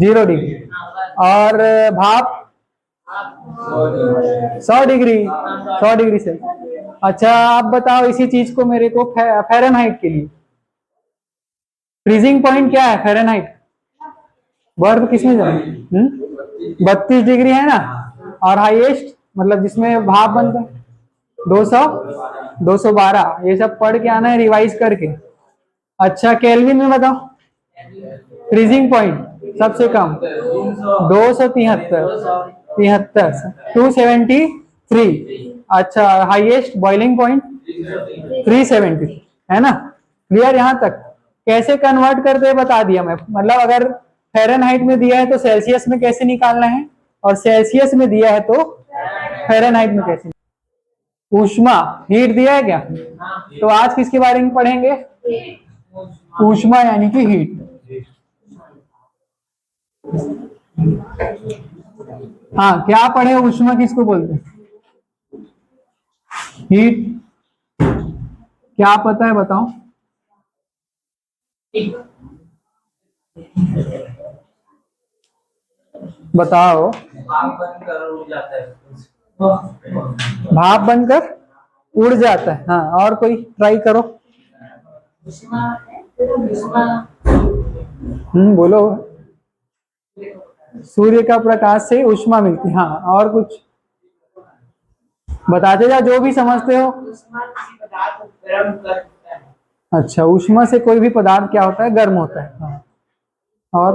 0 degree. और भाप 100 degree, 100 degree से। अच्छा आप बताओ इसी चीज को मेरे को फ़ारेनहाइट के लिए, फ्रीजिंग पॉइंट क्या है फ़ारेनहाइट? बर्फ किसमें जाए? 32 डिग्री है ना। और हाईएस्ट मतलब जिसमें भाप बनता है 200, 212। ये सब पढ़ के आना है रिवाइज करके। अच्छा केल्विन में बताओ, फ्रीजिंग पॉइंट सबसे कम 273, 273। अच्छा हाईएस्ट बॉइलिंग पॉइंट 370, है ना। क्लियर यहाँ तक? कैसे कन्वर्ट करते हैं बता दिया मैं। मतलब अगर फ़ारेनहाइट में दिया है तो सेल्सियस में कैसे निकालना है, और सेल्सियस में दिया है तो फ़ारेनहाइट में कैसे। ऊष्मा हीट दिया है क्या? तो आज किसके बारे में पढ़ेंगे? ऊष्मा यानी कि हीट। हाँ क्या पढ़े? ऊष्मा किसको बोलते हैं? हीट। क्या पता है बताओ? बताओ। भाप बनकर उड़ जाता है। हाँ और कोई ट्राई करो। बोलो। सूर्य का प्रकाश से ऊष्मा मिलती। हाँ और कुछ बताते जा जो भी समझते हो। अच्छा ऊष्मा से कोई भी पदार्थ क्या होता है? गर्म होता है। हाँ और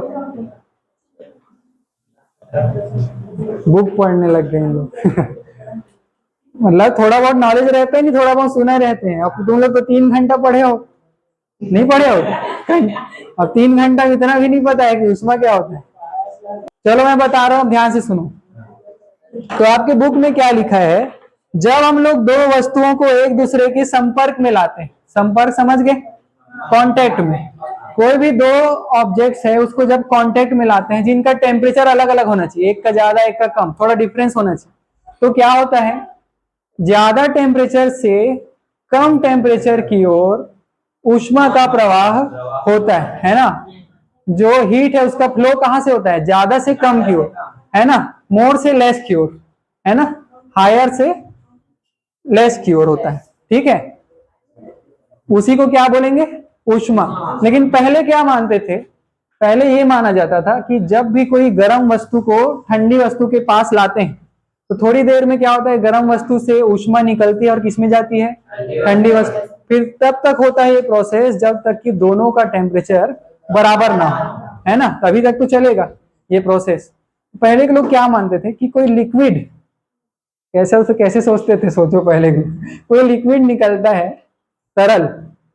बुक पढ़ने लग गए लोग मतलब थोड़ा बहुत नॉलेज रहता है, नहीं थोड़ा बहुत सुना रहते हैं। अब तुम लोग तो 3 घंटा पढ़े हो, नहीं पढ़े हो? और 3 घंटा इतना भी नहीं पता है कि ऊष्मा क्या होता है। चलो मैं बता रहा हूँ, ध्यान से सुनो। तो आपके बुक में क्या लिखा है? जब हम लोग दो वस्तुओं को एक दूसरे के संपर्क में लाते हैं, संपर्क समझ गए? कांटेक्ट में कोई भी दो ऑब्जेक्ट्स है उसको जब कांटेक्ट में लाते हैं, जिनका टेम्परेचर अलग अलग होना चाहिए, एक का ज्यादा एक का कम, थोड़ा डिफरेंस होना चाहिए, तो क्या होता है? ज्यादा टेम्परेचर से कम टेम्परेचर की ओर ऊष्मा का प्रवाह होता है ना। जो हीट है उसका फ्लो कहां से होता है? ज्यादा से कम की ओर, है ना। मोर से लेस की ओर, है ना। हायर से लेस की ओर होता है, ठीक है। उसी को क्या बोलेंगे? ऊष्मा। लेकिन पहले क्या मानते थे? पहले ये माना जाता था कि जब भी कोई गर्म वस्तु को ठंडी वस्तु के पास लाते हैं तो थोड़ी देर में क्या होता है? गर्म वस्तु से ऊष्मा निकलती है और किसमें जाती है? ठंडी वस्तु। फिर तब तक होता है ये प्रोसेस जब तक कि दोनों का टेम्परेचर बराबर ना हो, है ना। तभी तक तो चलेगा ये प्रोसेस। पहले के लोग क्या मानते थे कि कोई लिक्विड, कैसे उसे कैसे सोचते थे, सोचो। पहले भी कोई लिक्विड निकलता है तरल,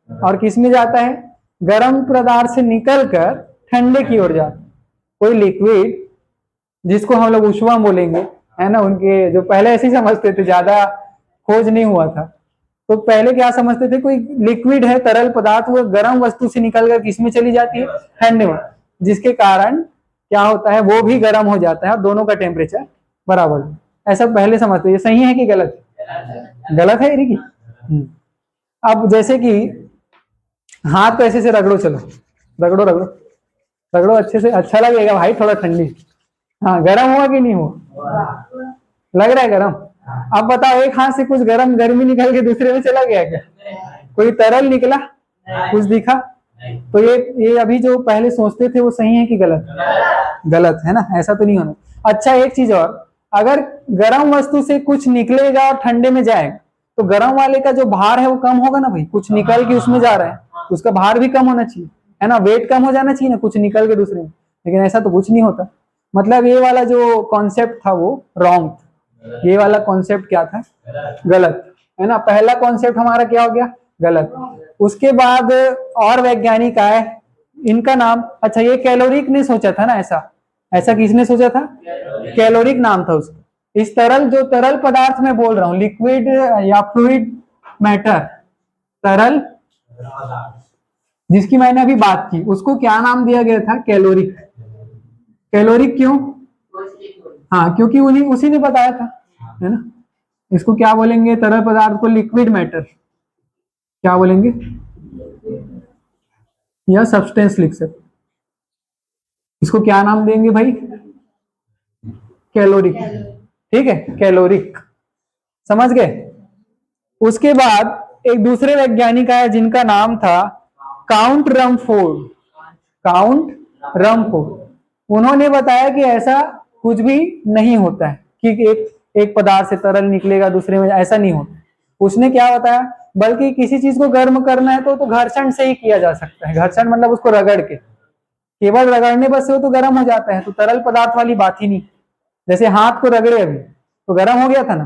और किस में जाता है? गर्म पदार्थ से निकलकर ठंडे की ओर जाता है। कोई लिक्विड जिसको हम लोग ऊष्मा बोलेंगे, है ना। उनके जो पहले ऐसे ही समझते थे, ज्यादा खोज नहीं हुआ था, तो पहले क्या समझते थे? कोई लिक्विड है, तरल पदार्थ, वो गर्म वस्तु से निकलकर किसमें चली जाती है? ठंडे में। जिसके कारण क्या होता है? वो भी गर्म हो जाता है और दोनों का टेम्परेचर बराबर। ऐसा पहले समझते। ये सही है कि गलत? गलत है रिकी। अब जैसे कि हाथ को ऐसे से रगड़ो, चलो रगड़ो रगड़ो रगड़ो अच्छे से, अच्छा लगेगा भाई, थोड़ा ठंडी। हाँ गर्म हुआ कि नहीं हुआ? लग रहा है गर्म। अब बताओ एक हाथ से कुछ गर्मी निकल के दूसरे में चला गया क्या? कोई तरल निकला? कुछ दिखा? तो ये अभी जो पहले सोचते थे वो सही है कि गलत? गलत है ना, ऐसा तो नहीं होना। अच्छा एक चीज और, अगर गर्म वस्तु से कुछ निकलेगा और ठंडे में जाएगा तो गर्म वाले का जो भार है वो कम होगा ना भाई। कुछ निकल के उसमें जा रहा है, उसका भार भी कम होना चाहिए, है ना। वेट कम हो जाना चाहिए ना, कुछ निकल के दूसरे में। लेकिन ऐसा तो कुछ नहीं होता। मतलब ये वाला जो कॉन्सेप्ट था वो रॉन्ग। ये वाला कॉन्सेप्ट क्या था? गलत, है ना। पहला कॉन्सेप्ट हमारा क्या हो गया? गलत। उसके बाद और वैज्ञानिक आए, इनका नाम, अच्छा ये कैलोरिक ने सोचा था ना ऐसा। ऐसा किसने सोचा था? कैलोरिक नाम था उसका। इस तरल, जो तरल पदार्थ में बोल रहा हूँ, लिक्विड या फ्लूइड मैटर, तरल जिसकी मैंने अभी बात की, उसको क्या नाम दिया गया था? कैलोरिक। कैलोरिक क्यों? हाँ क्योंकि उन्हीं उसी ने बताया था, है ना। इसको क्या बोलेंगे? तरल पदार्थ को लिक्विड मैटर क्या बोलेंगे, या सब्सटेंस लिख सकते। इसको क्या नाम देंगे भाई? कैलोरिक। ठीक है, कैलोरिक, समझ गए। उसके बाद एक दूसरे वैज्ञानिक आए जिनका नाम था काउंट रमफोर्ड। काउंट रमफोर्ड, उन्होंने बताया कि ऐसा कुछ भी नहीं होता है कि एक पदार्थ से तरल निकलेगा दूसरे में, ऐसा नहीं होता। उसने क्या बताया, बल्कि किसी चीज को गर्म करना है तो घर्षण से ही किया जा सकता है। घर्षण मतलब उसको रगड़ के, केवल रगड़ने बस से वो तो गर्म हो जाता है, तो तरल पदार्थ वाली बात ही नहीं। जैसे हाथ को रगड़े अभी तो गर्म हो गया था ना,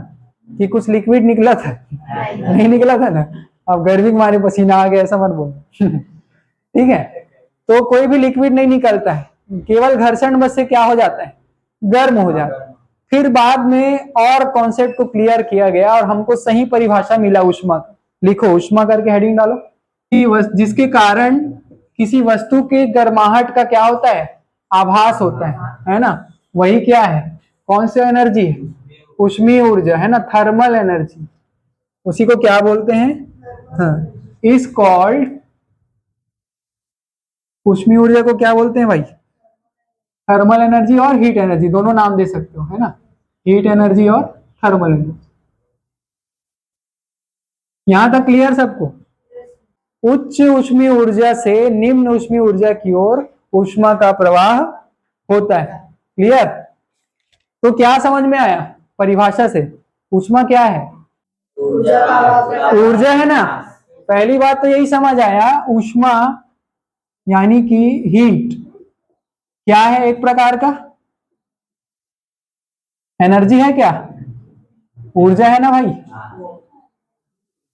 कि कुछ लिक्विड निकला था? नहीं निकला था ना। अब गर्मी के मारे पसीना आ गया ऐसा मत बोलो। ठीक है, तो कोई भी लिक्विड नहीं निकलता है, केवल घर्षण बस से क्या हो जाता है, गर्म हो जाता है। फिर बाद में और कॉन्सेप्ट को क्लियर किया गया और हमको सही परिभाषा मिला ऊष्मा का। लिखो ऊष्मा करके हेडिंग डालो, जिसके कारण किसी वस्तु के गर्माहट का क्या होता है, आभास होता है ना। वही क्या है, कौन सी एनर्जी है, ऊष्मीय ऊर्जा है ना, थर्मल एनर्जी। उसी को क्या बोलते हैं, हाँ, इज कॉल्ड, ऊष्मीय ऊर्जा को क्या बोलते हैं भाई, थर्मल एनर्जी और हीट एनर्जी, दोनों नाम दे सकते हो, है ना, हीट एनर्जी और थर्मल एनर्जी। यहां तक क्लियर सबको? उच्च ऊष्मीय ऊर्जा से निम्न ऊष्मीय ऊर्जा की ओर ऊष्मा का प्रवाह होता है। क्लियर? तो क्या समझ में आया परिभाषा से, ऊष्मा क्या है, ऊर्जा है ना। पहली बात तो यही समझ आया, ऊष्मा यानी कि हीट क्या है, एक प्रकार का एनर्जी है, क्या ऊर्जा है ना भाई।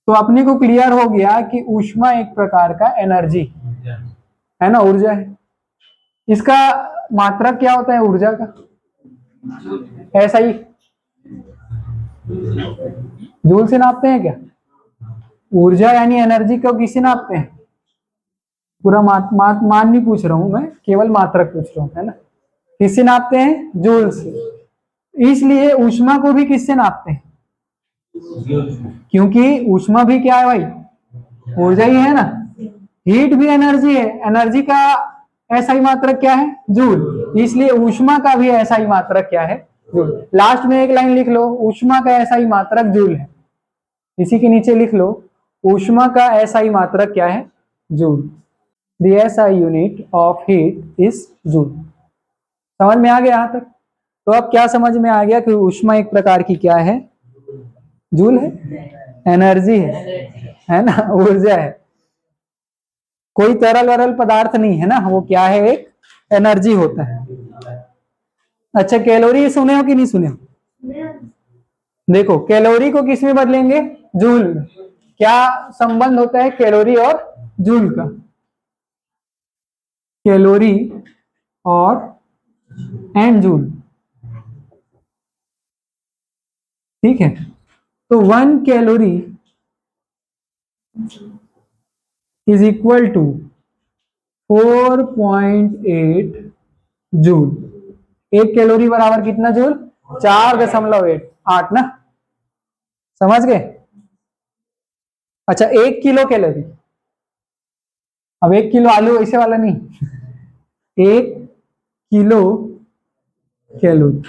तो अपने को क्लियर हो गया कि ऊष्मा एक प्रकार का एनर्जी है ना, ऊर्जा है। इसका मात्रक क्या होता है ऊर्जा का, ऐसा ही जूल से नापते हैं क्या? ऊर्जा यानी एनर्जी को किससे नापते हैं? पूरा मान नहीं पूछ रहा हूं मैं, केवल मात्रक पूछ रहा हूं, है ना। किससे नापते हैं? जूल से। इसलिए ऊष्मा को भी किससे नापते हैं? क्योंकि ऊष्मा भी क्या है भाई, ऊर्जा ही है ना। हीट भी एनर्जी है, एनर्जी का ऐसा ही मात्रक क्या है, जूल। इसलिए ऊष्मा का भी ऐसा ही मात्रक क्या है, जूल। लास्ट में एक लाइन लिख लो, ऊष्मा का ऐसा ही मात्रक जूल है। इसी के नीचे लिख लो, ऊष्मा का ऐसा ही मात्रक क्या है, joule. The SI unit of heat is joule. समझ में आ गया यहां तक? तो अब क्या समझ में आ गया कि ऊष्मा एक प्रकार की क्या है, जूल है, एनर्जी है ना, ऊर्जा है। कोई तरल वरल पदार्थ नहीं है ना, वो क्या है, एक एनर्जी होता है। अच्छा, कैलोरी सुने हो कि नहीं सुने हो? देखो कैलोरी को किस में बदलेंगे, जूल में। क्या संबंध होता है कैलोरी और जूल का? कैलोरी और एंड जूल, ठीक है। तो 1 calorie is equal to 4.8 joule. 1 calorie बराबर कितना जूल, 4.8 ना, समझ गए। अच्छा, 1 किलो कैलोरी, अब 1 किलो आलू ऐसे वाला नहीं, 1 किलो कैलोरी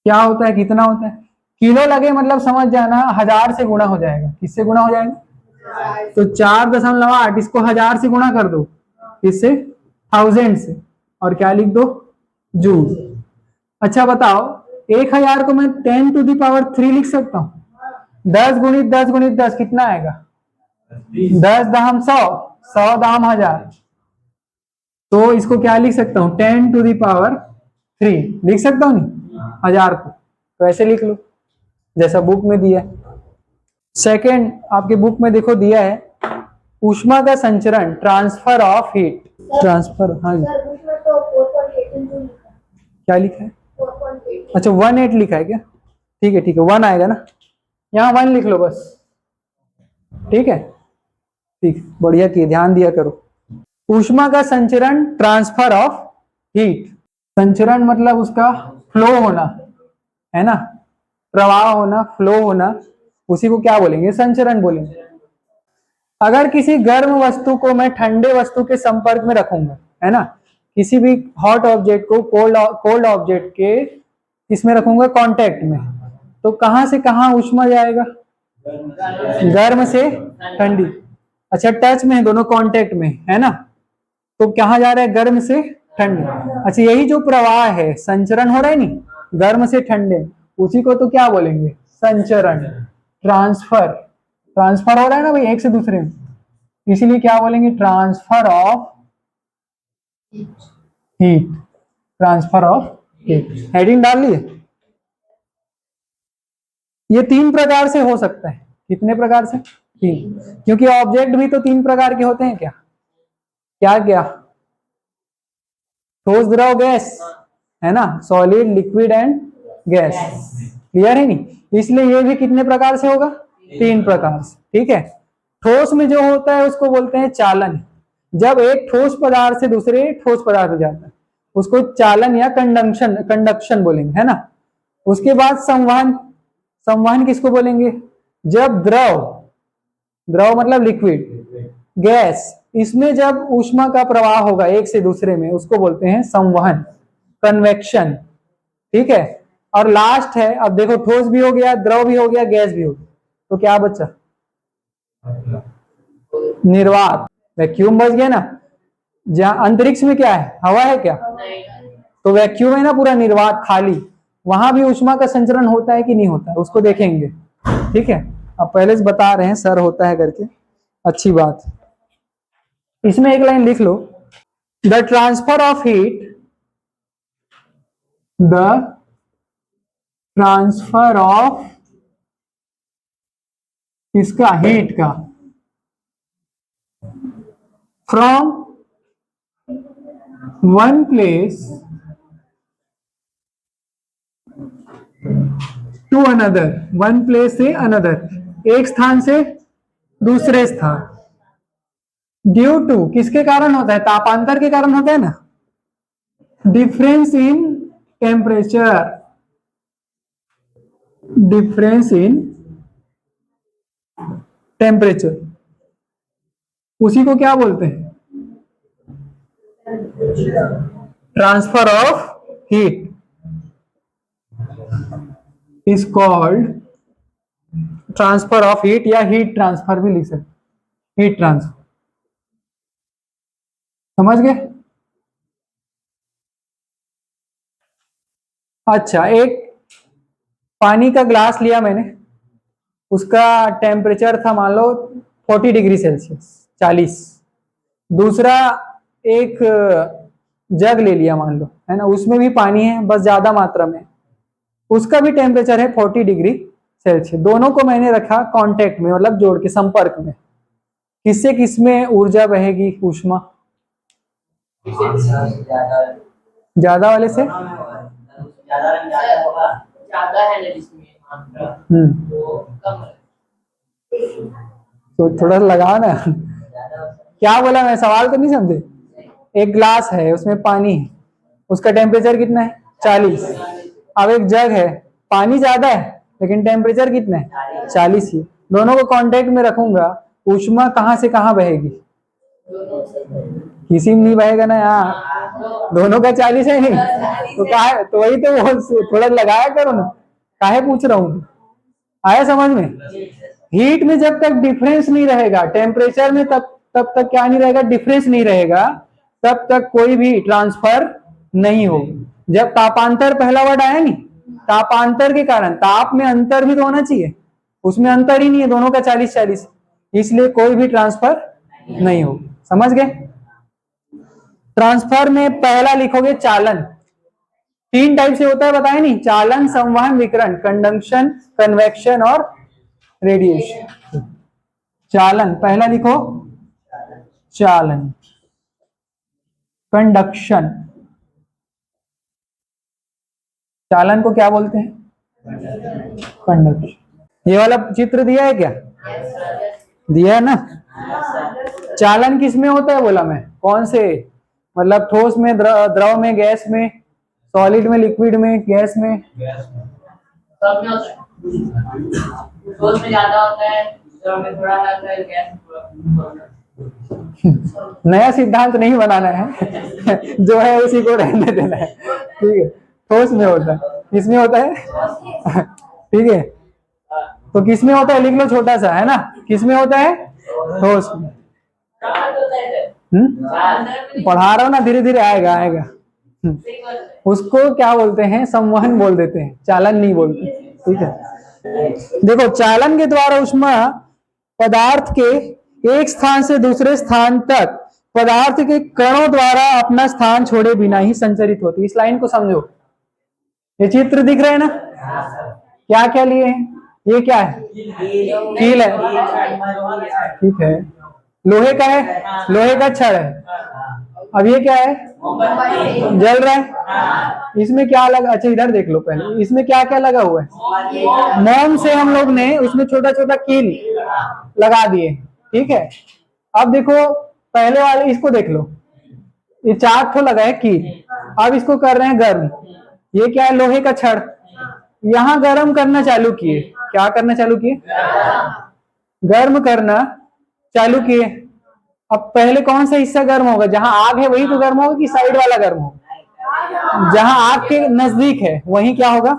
क्या होता है, कितना होता है? किलो लगे मतलब समझ जाना 1000 से गुणा हो जाएगा। किससे गुणा हो जाएगा? तो 4.8, इसको 1000 से गुणा कर दो, इससे 1000 से, और क्या लिख दो, जूल। अच्छा बताओ, 1000 को मैं 10⁻³ लिख सकता हूँ? 10 गुणित 10 गुणित 10 कितना आएगा, 10 दाम 100, 100 दाम 1000। तो इसको क्या लिख सकता हूँ, 10⁻³ लिख सकता हूँ नहीं, 1000 को। तो ऐसे लिख लो जैसा बुक में दिया है। सेकंड, आपके बुक में देखो दिया है ऊष्मा का संचरण, ट्रांसफर ऑफ हीट, ट्रांसफर, हाँ जी, क्या लिखा है, अच्छा 18 लिखा है क्या? ठीक है ठीक है, 1 आएगा ना, यहाँ 1 लिख लो बस, ठीक है, ठीक, बढ़िया किए, ध्यान दिया करो। ऊष्मा का संचरण, ट्रांसफर ऑफ हीट। संचरण मतलब उसका फ्लो होना, है ना, प्रवाह होना, फ्लो होना, उसी को क्या बोलेंगे, संचरण बोलेंगे। अगर किसी गर्म वस्तु को मैं ठंडे वस्तु के संपर्क में रखूंगा, है ना, किसी भी हॉट ऑब्जेक्ट को कोल्ड ऑब्जेक्ट के इसमें रखूंगा कांटेक्ट में, तो कहां से कहां ऊष्मा जाएगा? गर्म से ठंडी। अच्छा, टच में है, दोनों कांटेक्ट में है ना, तो कहां जा रहा है? गर्म से ठंडे। अच्छा, यही जो प्रवाह है, संचरण हो रहा है नहीं, गर्म से ठंडे, उसी को तो क्या बोलेंगे? संचरण। ट्रांसफर, ट्रांसफर हो रहा है ना भाई एक से दूसरे में, इसीलिए क्या बोलेंगे? Transfer of heat. Transfer of heat, heading डाल लिए। ये 3 प्रकार से हो सकता है। कितने प्रकार से? 3, क्योंकि ऑब्जेक्ट भी तो 3 प्रकार के होते हैं। क्या क्या क्या? ठोस, द्रव, गैस, है ना, solid, liquid and gas. Clear है नहीं? इसलिए ये भी कितने प्रकार से होगा? 3 प्रकार से। ठीक है। ठोस में जो होता है उसको बोलते हैं चालन। जब एक ठोस पदार्थ से दूसरे ठोस पदार्थ हो जाता है उसको चालन या कंडक्शन कंडक्शन बोलेंगे, है ना। उसके बाद संवहन। संवहन किसको बोलेंगे? जब द्रव, द्रव मतलब लिक्विड, गैस, इसमें जब ऊष्मा का प्रवाह होगा एक से दूसरे में, उसको बोलते हैं संवहन, कन्वेक्शन। ठीक है। और लास्ट है, अब देखो, ठोस भी हो गया, द्रव भी हो गया, गैस भी हो गया, तो क्या बचा? निर्वात, वैक्यूम बच गया ना। जहां अंतरिक्ष में क्या है? हवा है क्या? तो वैक्यूम है ना, पूरा निर्वात खाली, वहां भी ऊष्मा का संचरण होता है कि नहीं होता है, उसको देखेंगे। ठीक है। अब पहले से बता रहे हैं सर होता है करके, अच्छी बात। इसमें एक लाइन लिख लो, the transfer of heat, the transfer of इसका, हीट का, from one place to another, one place से अनदर, एक स्थान से दूसरे स्थान, ड्यू टू, किसके कारण होता है? तापांतर के कारण होता है ना, difference in temperature, difference in temperature, उसी को क्या बोलते हैं? Transfer of heat is called transfer of heat, या हीट ट्रांसफर भी लिख सकते, हीट ट्रांसफर। समझ गए? अच्छा, एक पानी का ग्लास लिया मैंने, उसका टेम्परेचर था मान लो 40 डिग्री सेल्सियस, 40। दूसरा एक जग ले लिया मान लो, है ना, उसमें भी पानी है, बस ज्यादा मात्रा में, उसका भी टेम्परेचर है 40 डिग्री सेल्सियस। दोनों को मैंने रखा कांटेक्ट में, मतलब जोड़ के, संपर्क में। किससे किसमें ऊर्जा बहेगी, ऊष्मा? ज्यादा वाले से। ज्यादा है ना जिसमें तो थोड़ा लगाओ ना। क्या बोला मैं? सवाल तो नहीं समझे? एक ग्लास है, उसमें पानी है, उसका टेम्परेचर कितना है? 40। अब एक जग है, पानी ज्यादा है लेकिन टेम्परेचर कितना है? 40 ही। दोनों को कांटेक्ट में रखूंगा, ऊष्मा कहां से कहां बहेगी? किसी में नहीं बहेगा ना यहाँ, दोनों का 40 है नहीं, तो काहे, तो वही तो थोड़ा लगाया करो ना, काहे पूछ रहा हूँ। आया समझ में? हीट में जब तक डिफरेंस नहीं रहेगा टेम्परेचर में, तब तक क्या नहीं रहेगा? डिफरेंस नहीं रहेगा, तब तक कोई भी ट्रांसफर नहीं होगा। जब तापांतर, पहला वर्ड आया नहीं, तापांतर के कारण, ताप में अंतर भी तो होना चाहिए, उसमें अंतर ही नहीं है, दोनों का 40-40, इसलिए कोई भी ट्रांसफर नहीं होगा। समझ गए? ट्रांसफर में पहला लिखोगे चालन। 3 टाइप से होता है, बताया नहीं? चालन, संवहन, विकिरण, कंडक्शन, कन्वेक्शन और रेडिएशन। चालन पहला लिखो, चालन। कंडक्शन, चालन को क्या बोलते हैं? कंडक्शन। ये वाला चित्र दिया है क्या? दिया है ना। चालन किस में होता है बोला मैं? कौन से? मतलब ठोस में, द्रव में, गैस में, सॉलिड में, लिक्विड में, गैस में? सब में ठोस में ज्यादा होता है, तो हमें थोड़ा हल्का गैस नया सिद्धांत नहीं बनाना है जो है उसी को रहने देना है, ठीक है। ठोस में होता है, किसमें होता है ठीक है, तो किसमें होता है लिख लो छोटा सा, है ना, किसमें होता है, ठोस में। पढ़ा रहा हूँ ना, धीरे धीरे आएगा आएगा। उसको क्या बोलते हैं, संवहन बोल देते हैं, चालन नहीं बोलते, ठीक है। देखो, चालन के द्वारा ऊष्मा पदार्थ के एक स्थान से दूसरे स्थान तक पदार्थ के कणों द्वारा अपना स्थान छोड़े बिना ही संचरित होती है। इस लाइन को समझो, ये चित्र दिख रहे हैं ना, क्या क्या लिए हैं, ये क्या है, कील है, ठीक है, लोहे का है, लोहे का छड़ है। अब ये क्या है, जल रहा है, इसमें क्या लगा, अच्छा इधर देख लो पहले, इसमें क्या क्या लगा हुआ है, मोम से हम लोग ने उसमें छोटा छोटा कील लगा दिए, ठीक है। अब देखो पहले वाले, इसको देख लो, ये 4 ठो लगा है कील, अब इसको कर रहे हैं गर्म, ये क्या है, लोहे का छड़, यहां गर्म करना चालू किए, क्या करना चालू किए, गर्म करना चालू किए। अब पहले कौन सा हिस्सा गर्म होगा, जहां आग है वही तो गर्म होगा कि साइड वाला गर्म होगा, जहां आग के नजदीक है वही क्या होगा,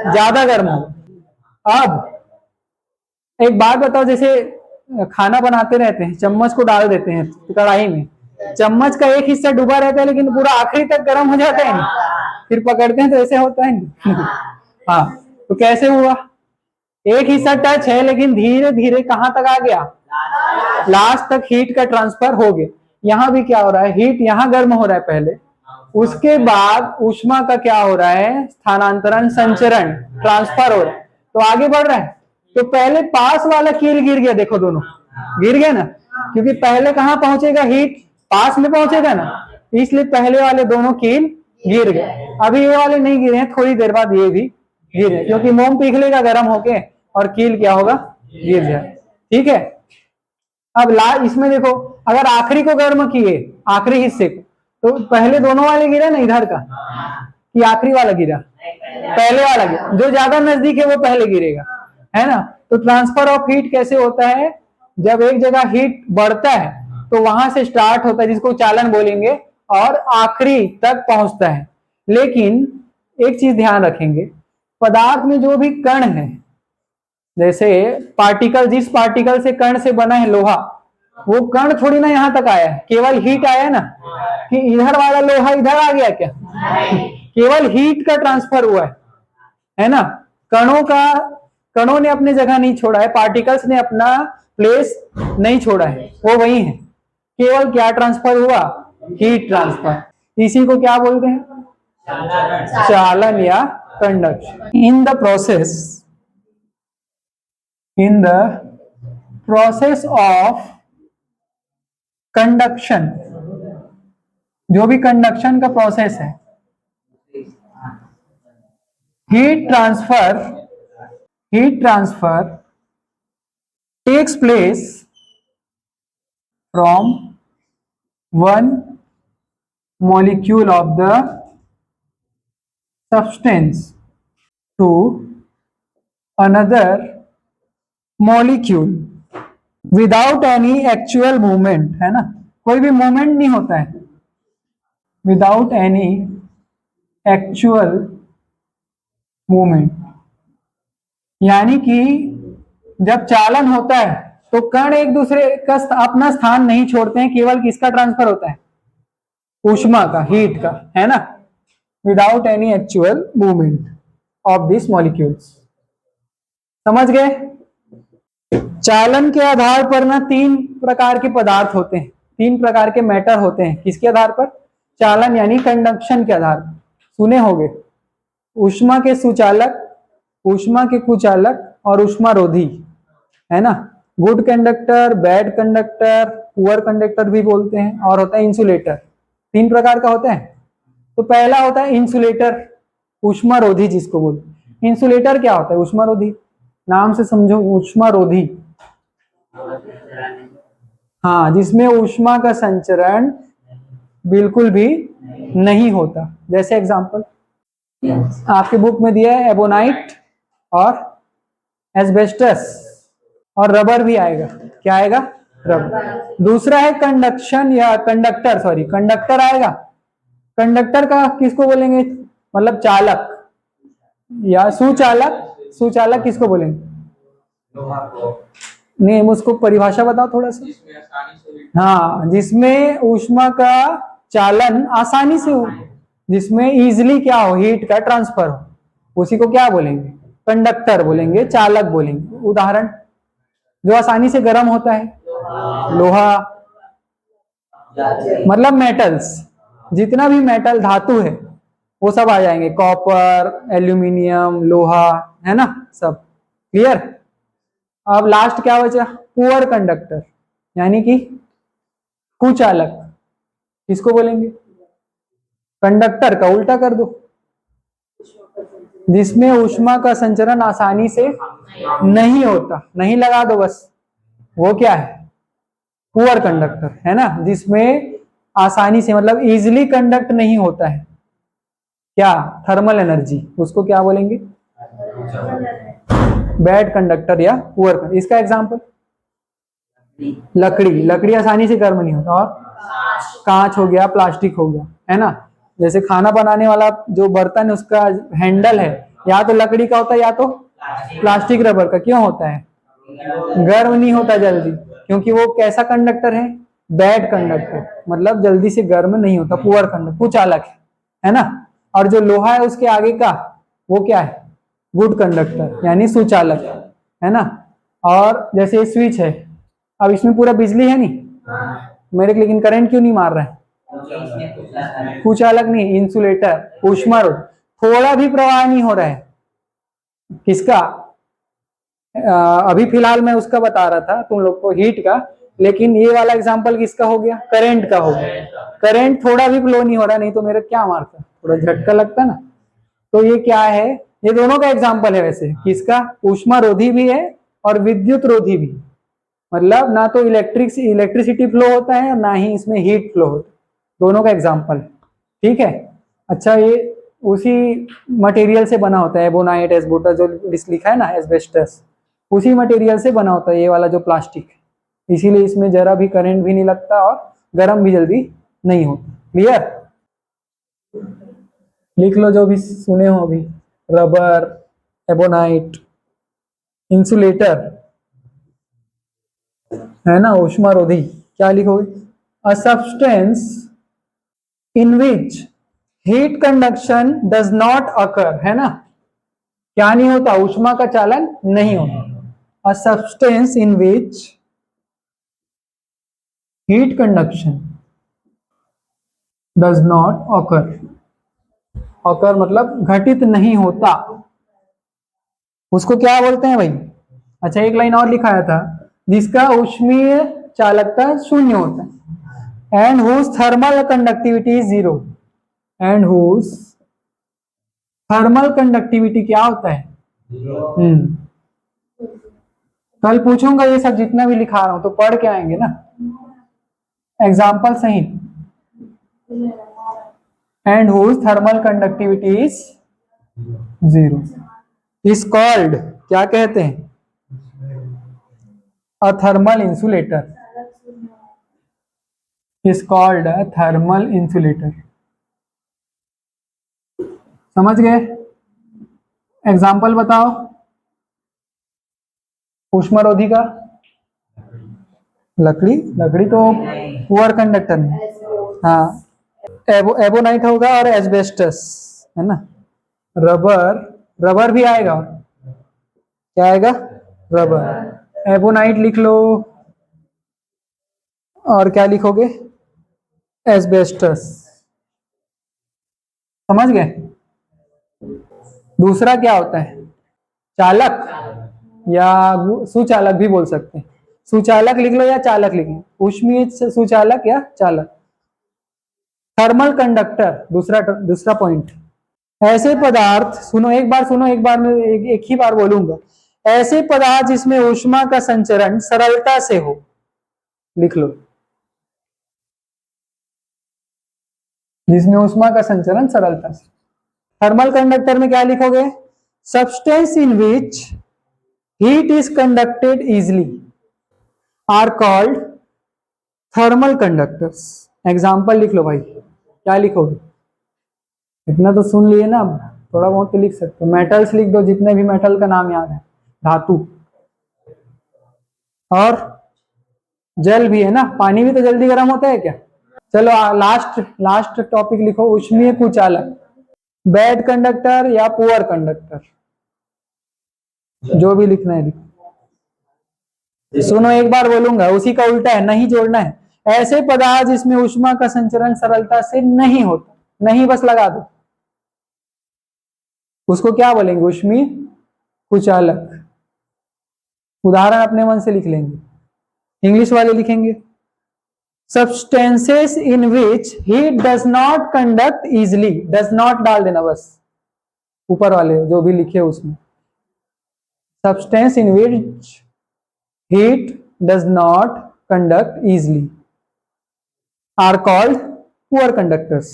ज्यादा गर्म होगा। अब एक बात बताओ, जैसे खाना बनाते रहते हैं, चम्मच को डाल देते हैं कढ़ाई में, चम्मच का एक हिस्सा डूबा रहता है लेकिन पूरा आखिरी तक गर्म हो जाता है, फिर पकड़ते हैं तो ऐसे होता है हाँ, तो कैसे हुआ, एक हिस्सा टच है लेकिन धीरे धीरे कहां तक आ गया, लास्ट तक हीट का ट्रांसफर हो गया। यहाँ भी क्या हो रहा है, हीट यहाँ गर्म हो रहा है पहले, उसके बाद ऊष्मा का क्या हो रहा है, स्थानांतरण, संचरण, ट्रांसफर हो रहा है, तो आगे बढ़ रहा है। तो पहले पास वाला कील गिर गया, देखो दोनों गिर गया ना, क्योंकि पहले कहां पहुंचेगा, हीट पास में पहुंचेगा ना, इसलिए पहले वाले दोनों कील गिर गए। अभी ये वाले नहीं गिरे हैं, थोड़ी देर बाद ये भी गिर गए, क्योंकि मोम पिघलेगा गर्म होके और कील क्या होगा, गिर जाए, ठीक है। अब इसमें देखो, अगर आखिरी को गर्म किए, आखिरी हिस्से को, तो पहले दोनों वाले गिरे ना इधर का, कि आखिरी वाला गिरा, पहले वाला गिरा, जो ज्यादा नजदीक है वो पहले गिरेगा, है ना। तो ट्रांसफर ऑफ हीट कैसे होता है, जब एक जगह हीट बढ़ता है तो वहां से स्टार्ट होता है, जिसको चालन बोलेंगे, और आखिरी तक पहुंचता है। लेकिन एक चीज ध्यान रखेंगे, पदार्थ में जो भी कण है, जैसे पार्टिकल, जिस पार्टिकल से कण से बना है लोहा, वो कण थोड़ी ना यहां तक आया है, केवल हीट आया ना, कि इधर वाला लोहा इधर आ गया क्या, केवल हीट का ट्रांसफर हुआ है ना। कणों ने अपने जगह नहीं छोड़ा है, पार्टिकल्स ने अपना प्लेस नहीं छोड़ा है, वो वही है, केवल क्या ट्रांसफर हुआ, हीट ट्रांसफर। इसी को क्या बोलते हैं, चालन या conduction. In the process of conduction, जो भी कंडक्शन का प्रोसेस है, heat transfer takes place from one molecule of the substance to another molecule without any actual movement, है ना, कोई भी मूवमेंट नहीं होता है, विदाउट एनी एक्चुअल मूवमेंट। यानी कि जब चालन होता है तो कण एक दूसरे का अपना स्थान नहीं छोड़ते हैं, केवल किसका ट्रांसफर होता है, ऊष्मा का, हीट का, है ना, without any actual movement of this molecules. समझ गए। चालन के आधार पर ना 3 प्रकार के पदार्थ होते हैं, 3 प्रकार के मैटर होते हैं, किसके आधार पर, चालन यानी कंडक्शन के आधार पर। सुने होंगे, ऊष्मा के सुचालक, ऊष्मा के कुचालक और ऊष्मारोधी, है ना। Good conductor, bad conductor, poor conductor भी बोलते हैं, और होता है इंसुलेटर। 3 प्रकार का होता है। तो पहला होता है इंसुलेटर, ऊष्मारोधी जिसको बोलते। इंसुलेटर क्या होता है, ऊष्मारोधी, नाम से समझो, ऊष्मारोधी, हाँ, जिसमें ऊष्मा का संचरण बिल्कुल भी नहीं होता। जैसे एग्जांपल आपके बुक में दिया है एबोनाइट और एस्बेस्टस, और रबर भी आएगा। क्या आएगा? रबर। दूसरा है कंडक्शन या कंडक्टर, सॉरी कंडक्टर आएगा। कंडक्टर का किसको बोलेंगे? मतलब चालक या सुचालक। सुचालक किसको बोलेंगे? नहीं, उसको परिभाषा बताओ थोड़ा सा। जिसमें आसानी से हाँ, जिसमें ऊष्मा का चालन आसानी से हो, जिसमें इजिली क्या हो, हीट का ट्रांसफर हो, उसी को क्या बोलेंगे? कंडक्टर बोलेंगे, चालक बोलेंगे। उदाहरण, जो आसानी से गर्म होता है, लोहा। मतलब मेटल्स, जितना भी मेटल धातु है वो सब आ जाएंगे, कॉपर, एल्यूमिनियम, लोहा, है ना, सब। क्लियर? अब लास्ट क्या बचा? पुअर कंडक्टर, यानी कि कुचालक। किसको बोलेंगे? कंडक्टर का उल्टा कर दो, जिसमें ऊष्मा का संचरण आसानी से नहीं होता। नहीं लगा दो बस। वो क्या है? पुअर कंडक्टर, है ना, जिसमें आसानी से मतलब इजिली कंडक्ट नहीं होता है। क्या? थर्मल एनर्जी, उसको क्या बोलेंगे? बैड कंडक्टर या पुअर कंडक्टर। इसका एग्जांपल लकड़ी। लकड़ी आसानी से गर्म नहीं होता। और कांच हो गया, प्लास्टिक हो गया, है ना। जैसे खाना बनाने वाला जो बर्तन है उसका हैंडल है, या तो लकड़ी का होता है या तो प्लास्टिक रबर का। क्यों होता है? गर्म नहीं होता जल्दी, क्योंकि वो कैसा कंडक्टर है? बैड कंडक्टर, मतलब जल्दी से गर्म नहीं होता, पुअर कंडक्टर, कुचालक है ना। और जो लोहा है उसके आगे का, वो क्या है? गुड कंडक्टर, यानी सुचालक, है ना। और जैसे ये स्विच है, अब इसमें पूरा बिजली है नहीं मेरे, लेकिन करंट क्यों नहीं मार रहा है? कुचालक नहीं, इंसुलेटर, ऊष्मारोध। थोड़ा भी प्रवाह नहीं हो रहा है। किसका? अभी फिलहाल मैं उसका बता रहा था तुम लोग को, हीट का। लेकिन ये वाला एग्जांपल किसका हो गया? करंट का हो गया। करंट थोड़ा भी फ्लो नहीं हो रहा, नहीं तो मेरा क्या मारता, थोड़ा झटका लगता ना। तो ये क्या है? ये दोनों का एग्जांपल है वैसे। किसका? ऊष्मारोधी भी है और विद्युत रोधी भी। मतलब ना तो इलेक्ट्रिसिटी फ्लो होता है, ना ही इसमें हीट फ्लो होता है। दोनों का एग्जांपल है। ठीक है। अच्छा, ये उसी मटेरियल से बना होता है, एबोनाइट, एस्बेस्टस, जो लिखा है ना, एस्बेस्टस, उसी मटेरियल से बना होता है ये वाला जो प्लास्टिक है। इसीलिए इसमें जरा भी करंट भी नहीं लगता और गर्म भी जल्दी नहीं होता। क्लियर? लिख लो जो भी सुने हो अभी। रबर, एबोनाइट, इंसुलेटर, है ना, ऊष्मारोधी। क्या लिखोगे? अ substance in which heat conduction does not अकर, है ना। क्या नहीं होता? ऊष्मा का चालन नहीं होता। A substance in which heat conduction does not occur. Occur मतलब घटित नहीं होता, उसको क्या बोलते हैं भाई? अच्छा, एक लाइन और लिखाया था, जिसका ऊष्मीय चालकता शून्य होता है, and whose thermal conductivity is zero. And whose thermal conductivity क्या होता है? कल पूछूंगा ये सब जितना भी लिखा रहा हूं, तो पढ़ के आएंगे ना एग्जाम्पल सहित। And whose thermal conductivity is zero is called, क्या कहते हैं? A thermal insulator is called a thermal insulator. समझ गए? एग्जाम्पल बताओ ऊष्मारोधी का। लकड़ी, लकड़ी तो पुअर कंडक्टर में। हाँ, एबोनाइट होगा और एस्बेस्टस, है ना। रबर, रबर भी आएगा। क्या आएगा? रबर। एबोनाइट लिख लो, और क्या लिखोगे? एस्बेस्टस। समझ गए? दूसरा क्या होता है? चालक या सुचालक भी बोल सकते हैं। सुचालक लिख लो या चालक लिख लो, ऊष्मीय सुचालक या चालक। थर्मल कंडक्टर, दूसरा दूसरा पॉइंट। ऐसे पदार्थ, सुनो एक बार, सुनो एक बार में, एक ही बार बोलूंगा। ऐसे पदार्थ जिसमें ऊष्मा का संचरण सरलता से हो, लिख लो, जिसमें ऊष्मा का संचरण सरलता से। थर्मल कंडक्टर में क्या लिखोगे? Substance in which heat is conducted easily are called thermal conductors. Example लिख लो भाई, क्या लिखोगे? इतना तो सुन लिए ना, अब थोड़ा बहुत तो लिख सकते हो। मेटल्स लिख दो, जितने भी मेटल का नाम याद है, धातु। और जल भी है ना, पानी भी तो जल्दी गर्म होता है क्या? चलो लास्ट टॉपिक लिखो, उष्मीय कुचालक। बैड कंडक्टर या पुअर कंडक्टर, जो भी लिखना है लिखो। सुनो, एक बार बोलूंगा, उसी का उल्टा है, नहीं जोड़ना है। ऐसे पदार्थ जिसमें ऊष्मा का संचरण सरलता से नहीं होता, नहीं बस लगा दो, उसको क्या बोलेंगे? ऊष्मीय कुचालक। उदाहरण अपने मन से लिख लेंगे, इंग्लिश वाले लिखेंगे। Substances in which heat does not conduct easily, does not डाल देना बस, ऊपर वाले जो भी लिखे उसमें। Substance in which heat does not conduct easily are called poor conductors.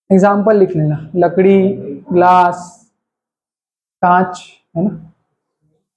Example लिख लेना, लकड़ी, ग्लास, कांच, है ना।